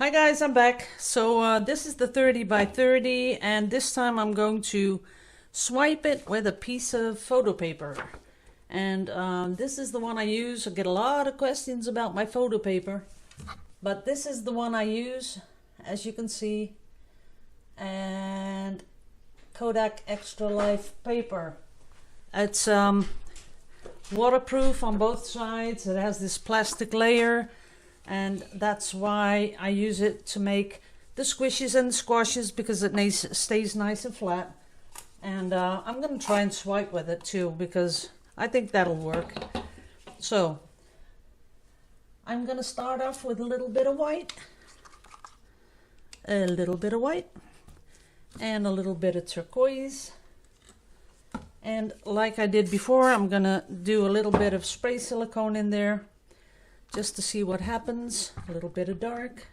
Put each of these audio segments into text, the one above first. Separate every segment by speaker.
Speaker 1: Hi guys, I'm back. So this is the 30 by 30 and this time I'm going to swipe it with a piece of photo paper. And this is the one I use. I get a lot of questions about my photo paper, but this is the one I use, as you can see, and Kodak Extra Life paper. It's waterproof on both sides. It has this plastic layer, and that's why I use it to make the squishes and the squashes, because it stays nice and flat. And I'm going to try and swipe with it too, because I think that'll work. So I'm going to start off with a little bit of white, and a little bit of turquoise. And like I did before, I'm going to do a little bit of spray silicone in there, just to see what happens. A little bit of dark,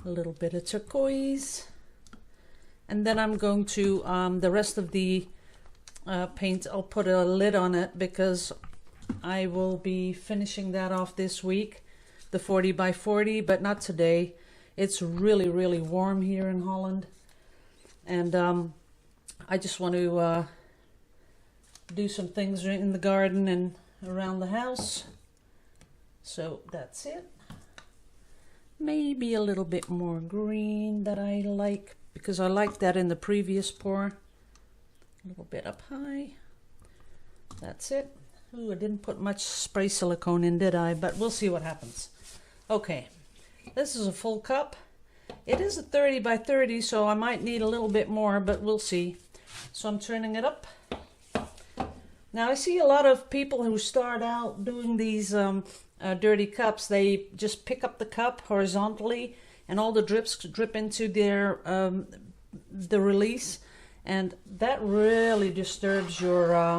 Speaker 1: a little bit of turquoise, and then I'm going to the rest of the paint, I'll put a lid on it because I will be finishing that off this week, the 40 by 40, but not today. It's really warm here in Holland, and I just want to do some things in the garden and around the house. So that's it. Maybe a little bit more green that I like, because I liked that in the previous pour. A little bit up high. That's it. Ooh, I didn't put much spray silicone in, did I? But we'll see what happens. Okay, this is a full cup. It is a 30 by 30, so I might need a little bit more, but we'll see. So I'm turning it up. Now I see a lot of people who start out doing these dirty cups. They just pick up the cup horizontally, and all the drips drip into their the release, and that really disturbs your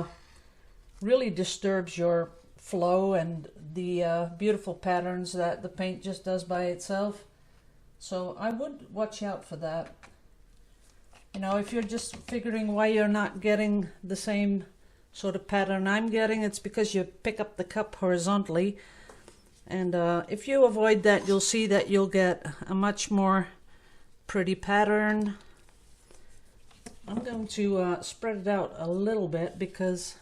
Speaker 1: flow and the beautiful patterns that the paint just does by itself. So I would watch out for that. You know, if you're just figuring why you're not getting the same sort of pattern I'm getting, it's because you pick up the cup horizontally. And if you avoid that, you'll see that you'll get a much more pretty pattern. I'm going to spread it out a little bit, because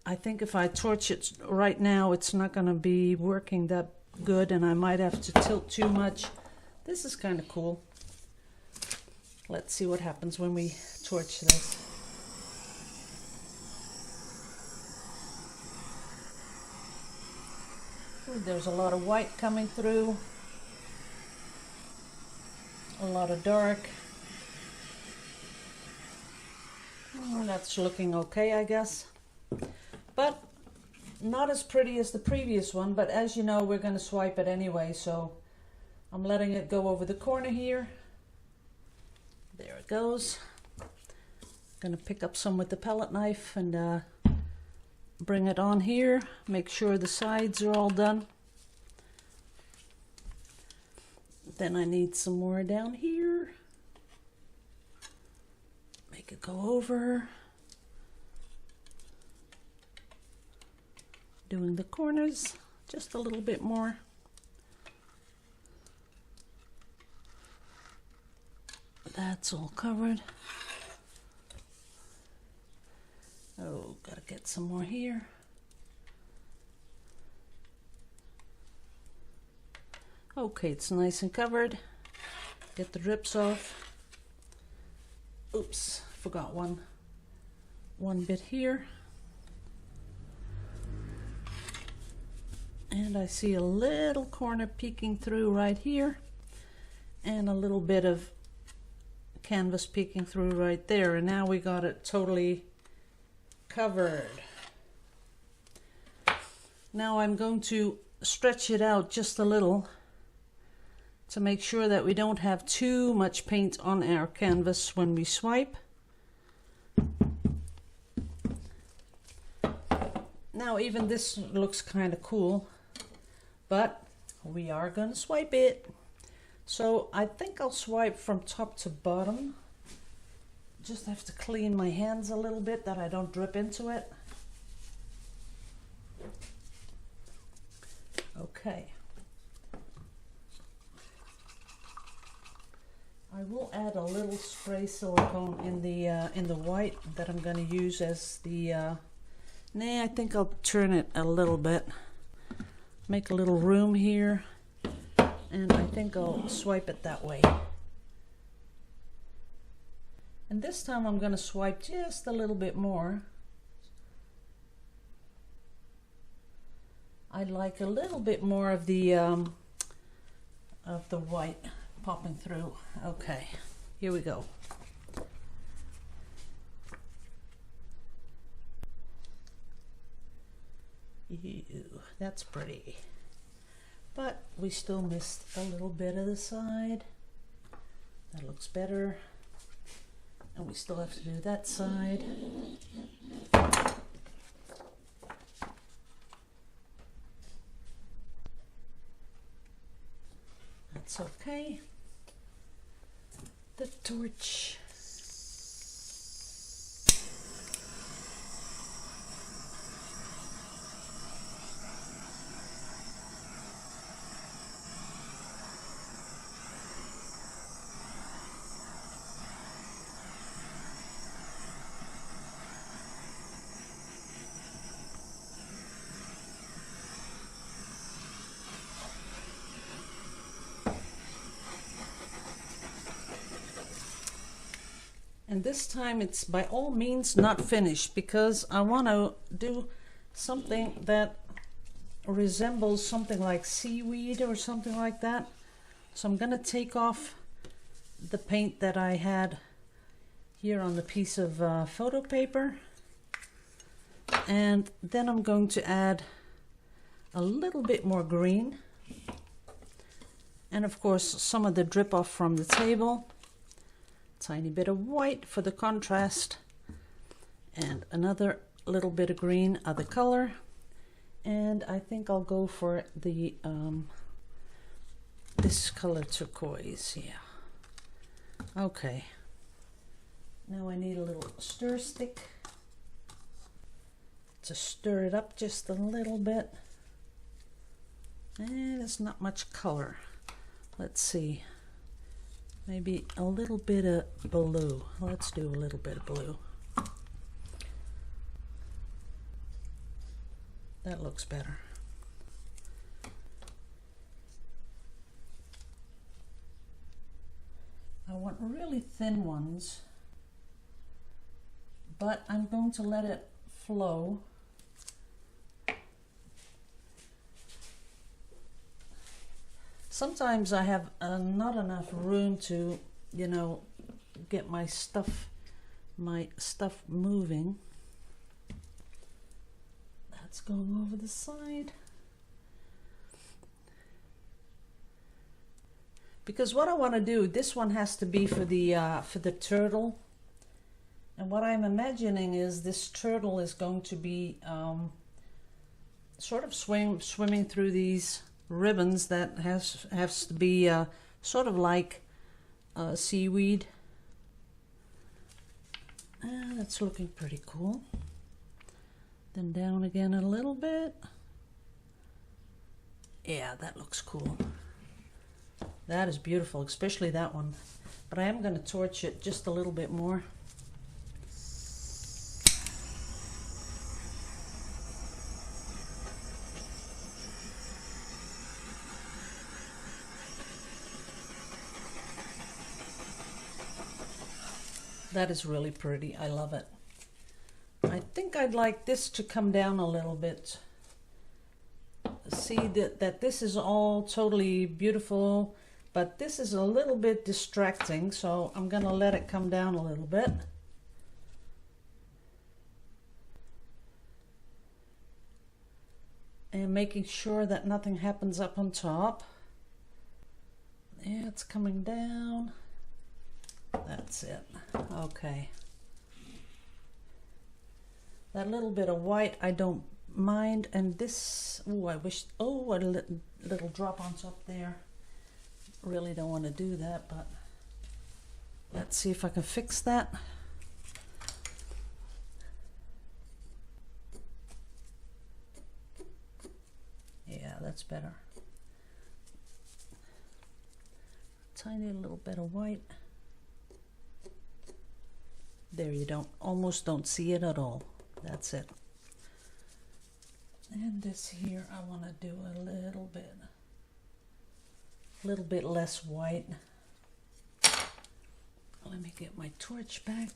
Speaker 1: I think if I torch it right now, it's not going to be working that good, and I might have to tilt too much. This is kind of cool. Let's see what happens when we torch this. Ooh, there's a lot of white coming through, a lot of dark. Oh, that's looking okay, I guess, but not as pretty as the previous one. But as you know, we're going to swipe it anyway, so I'm letting it go over the corner here. There it goes. I'm going to pick up some with the palette knife and bring it on here. Make sure the sides are all done. Then I need some more down here. Make it go over. Doing the corners just a little bit more. That's all covered. Oh, gotta get some more here. Okay, it's nice and covered. Get the drips off. Oops, forgot one bit here. And I see a little corner peeking through right here, and a little bit of canvas peeking through right there. And now we got it totally covered. Now I'm going to stretch it out just a little to make sure that we don't have too much paint on our canvas when we swipe. Now even this looks kind of cool, but we are going to swipe it. So I think I'll swipe from top to bottom. Just have to clean my hands a little bit that I don't drip into it. Okay. I will add a little spray silicone in the white that I'm going to use as the, I think I'll turn it a little bit, make a little room here, and I think I'll swipe it that way. And this time I'm going to swipe just a little bit more. I'd like a little bit more of the white popping through. Okay, here we go. Ew, that's pretty. But we still missed a little bit of the side. That looks better. And we still have to do that side. That's okay. The torch. And this time it's by all means not finished, because I want to do something that resembles something like seaweed or something like that. So I'm going to take off the paint that I had here on the piece of photo paper, and then I'm going to add a little bit more green, and of course some of the drip off from the table. Tiny bit of white for the contrast, and another little bit of green, other color, and I think I'll go for the this color turquoise. Yeah. Okay. Now I need a little stir stick to stir it up just a little bit, and it's not much color. Let's see. Maybe a little bit of blue. Let's do a little bit of blue. That looks better. I want really thin ones, but I'm going to let it flow. Sometimes I have not enough room to, you know, get my stuff moving. That's going over the side. Because what I want to do, this one has to be for the turtle. And what I'm imagining is this turtle is going to be sort of swimming through these ribbons that has to be sort of like seaweed. That's looking pretty cool. Then down again a little bit. Yeah, that looks cool. That is beautiful, especially that one. But I am going to torch it just a little bit more. That is really pretty. I love it. I think I'd like this to come down a little bit. See that this is all totally beautiful, but this is a little bit distracting, so I'm gonna let it come down a little bit. And making sure that nothing happens up on top. Yeah, it's coming down. That's it. Okay. That little bit of white I don't mind, and this, oh, I wish, oh, a little drop on top there. Really don't want to do that, but let's see if I can fix that. Yeah, that's better. Tiny little bit of white. There, you almost don't see it at all. That's it. And this here, I want to do a little bit less white. Let me get my torch back.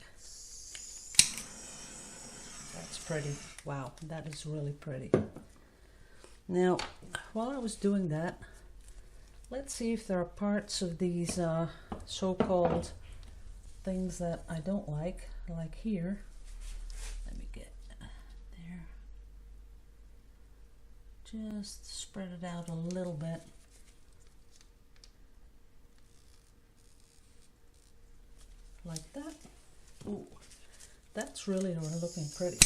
Speaker 1: That's pretty. Wow, that is really pretty. Now, while I was doing that, let's see if there are parts of these so-called things that I don't like here. Let me get there. Just spread it out a little bit. Like that. Ooh, that's really looking pretty.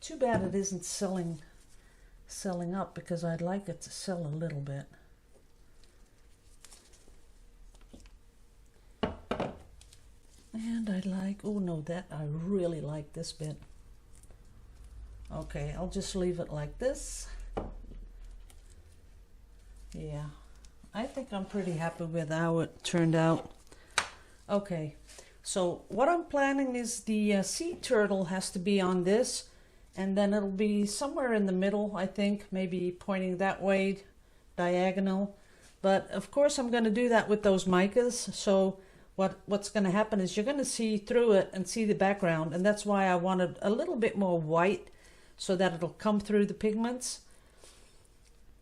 Speaker 1: Too bad it isn't selling up, because I'd like it to sell a little bit. And I like, oh no, I really like this bit. Okay, I'll just leave it like this. Yeah, I think I'm pretty happy with how it turned out. Okay, so what I'm planning is the sea turtle has to be on this, and then it'll be somewhere in the middle, I think, maybe pointing that way, diagonal. But of course I'm going to do that with those micas, so what's going to happen is you're going to see through it and see the background, and that's why I wanted a little bit more white so that it'll come through the pigments.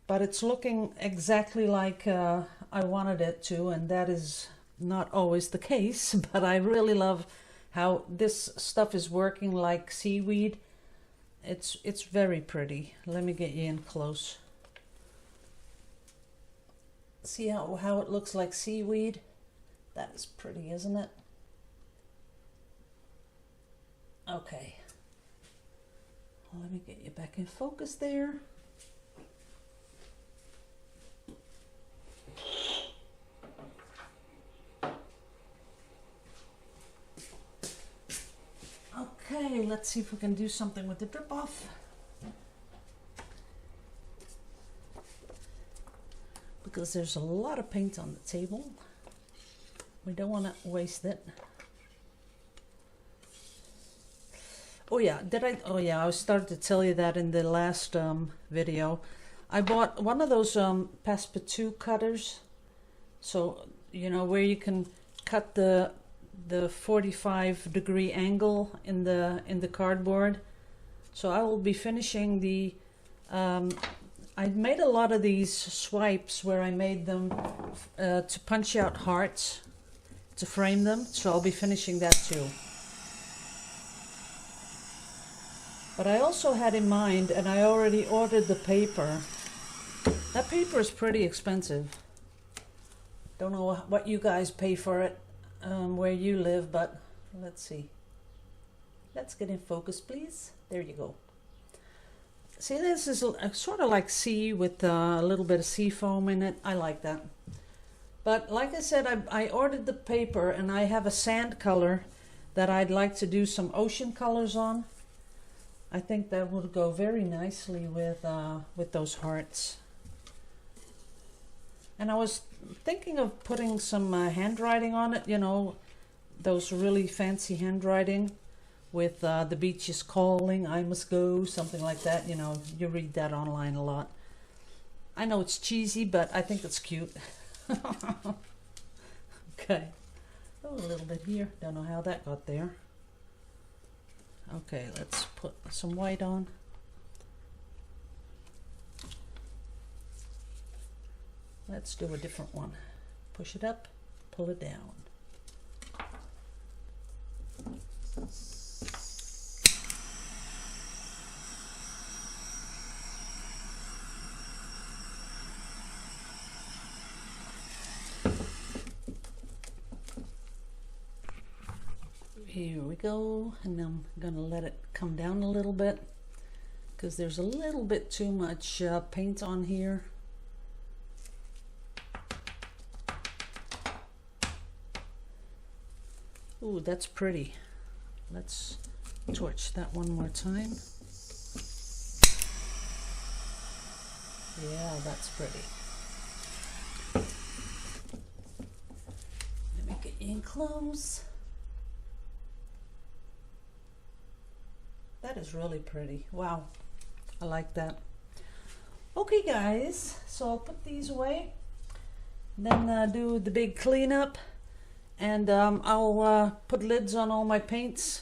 Speaker 1: But it's looking exactly like I wanted it to, and that is not always the case, but I really love how this stuff is working like seaweed. It's very pretty. Let me get you in close. See how it looks like seaweed? That is pretty, isn't it? Okay. Let me get you back in focus there. Okay, let's see if we can do something with the drip off. Because there's a lot of paint on the table. We don't want to waste it. Oh yeah, I started to tell you that in the last video. I bought one of those Passepartout cutters. So, you know, where you can cut the 45-degree angle in the cardboard. So I will be finishing the I made a lot of these swipes where I made them to punch out hearts to frame them, so I'll be finishing that too. But I also had in mind, and I already ordered the paper. That paper is pretty expensive. Don't know what you guys pay for it where you live, but let's see. Let's get in focus, please. There you go. See, this is sort of like sea with a little bit of sea foam in it. I like that. But like I said, I ordered the paper, and I have a sand color that I'd like to do some ocean colors on. I think that would go very nicely with those hearts. And I was thinking of putting some handwriting on it, you know, those really fancy handwriting with the beach is calling, I must go, something like that. You know, you read that online a lot. I know it's cheesy, but I think it's cute. Okay. Oh, a little bit here. Don't know how that got there. Okay, let's put some white on. Let's do a different one. Push it up, pull it down. Here we go, and I'm gonna let it come down a little bit because there's a little bit too much paint on here. Ooh, that's pretty. Let's torch that one more time. Yeah, that's pretty. Let me in close. That is really pretty. Wow, I like that. Okay guys, so I'll put these away, then do the big cleanup, and I'll put lids on all my paints,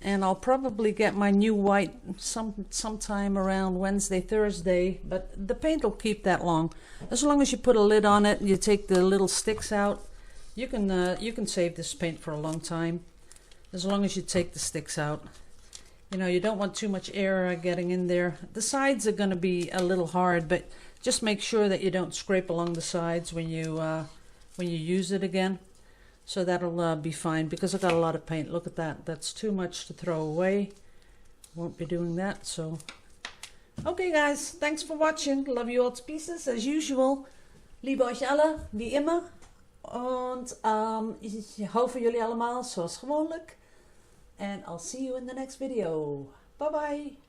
Speaker 1: and I'll probably get my new white sometime around Wednesday, Thursday, but the paint will keep that long. As long as you put a lid on it and you take the little sticks out, you can save this paint for a long time, as long as you take the sticks out. You know, you don't want too much air getting in there. The sides are going to be a little hard, but just make sure that you don't scrape along the sides when you use it again. So that'll be fine, because I got a lot of paint. Look at that. That's too much to throw away. Won't be doing that. So, okay guys, thanks for watching. Love you all to pieces as usual. Liebe euch alle, wie immer. Und ich hoffe jullie allemaal zoals gewoonlijk. And I'll see you in the next video. Bye bye.